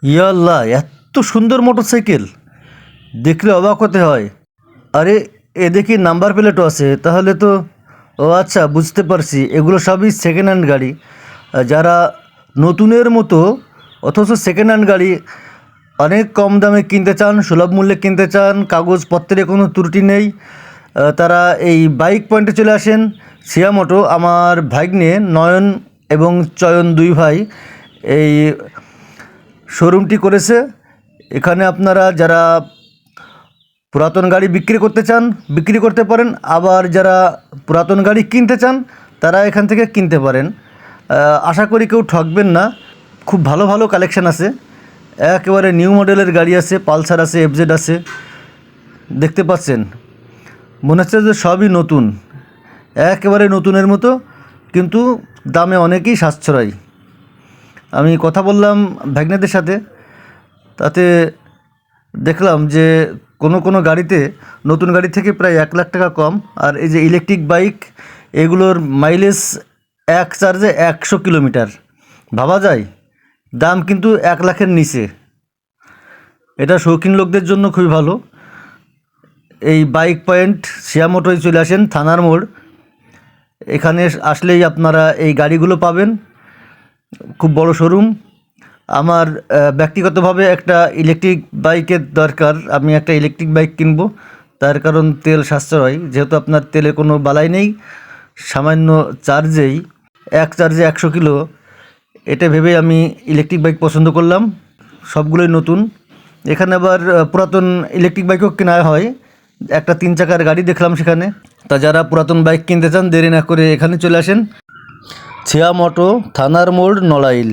ইয়াল্লাহ, এত সুন্দর মোটরসাইকেল দেখলে অবাক হতে হয়। আরে, এ দেখি নাম্বার প্লেটও আছে, তাহলে তো ও আচ্ছা, বুঝতে পারছি এগুলো সবই সেকেন্ড হ্যান্ড গাড়ি। যারা নতুনের মতো অথচ সেকেন্ড হ্যান্ড গাড়ি অনেক কম দামে কিনতে চান, সুলভ মূল্যে কিনতে চান, কাগজপত্রে কোনো ত্রুটি নেই, তারা এই বাইক পয়েন্টে চলে আসেন। সিয়া মোটো, আমার ভাগ্নে নয়ন এবং চয়ন দুই ভাই এই শোরুমটি করেছে। এখানে আপনারা যারা পুরাতন গাড়ি বিক্রি করতে চান বিক্রি করতে পারেন, আবার যারা পুরাতন গাড়ি কিনতে চান তারা এখান থেকে কিনতে পারেন। আশা করি কেউ ঠকবেন না। খুব ভালো ভালো কালেকশান আছে, একেবারে নিউ মডেলের গাড়ি আছে, পালসার আছে, এফজেড আছে। দেখতে পাচ্ছেন, মনে হচ্ছে যে সবই নতুন, একেবারে নতুনের মতো, কিন্তু দামে অনেকই সাশ্রয়ী। আমি কথা বললাম ভাগ্নেদের সাথে, তাতে দেখলাম যে কোনো কোনো গাড়িতে নতুন গাড়ি থেকে প্রায় 1 লাখ টাকা কম। আর এই যে ইলেকট্রিক বাইক, এগুলোর মাইলেজ এক চার্জে 100 কিলোমিটার। ভাবা যায়, দাম কিন্তু 1 লাখের নিচে। এটা শৌখিন লোকদের জন্য খুবই ভালো। এই বাইক পয়েন্ট সিয়া মোটরে চলে আসেন, থানার মোড়। এখানে আসলেই আপনারা এই গাড়িগুলো পাবেন। খুব বড় শোরুম। আমার ব্যক্তিগতভাবে একটা ইলেকট্রিক বাইকের দরকার, আমি একটা ইলেকট্রিক বাইক কিনবো। তার কারণ তেল সাশ্রয়, যেহেতু আপনার তেলে কোনো বালাই নেই, সামান্য চার্জেই এক চার্জে 100 কিলো, এটা ভেবেই আমি ইলেকট্রিক বাইক পছন্দ করলাম। সবগুলোই নতুন। এখানে আবার পুরাতন ইলেকট্রিক বাইকও কেনা হয়, একটা 3 চাকার গাড়ি দেখলাম সেখানে। তা যারা পুরাতন বাইক কিনতে চান, দেরি না করে এখানে চলে আসেন। ছিয়া মোটো, থানার মোড়, নড়াইল।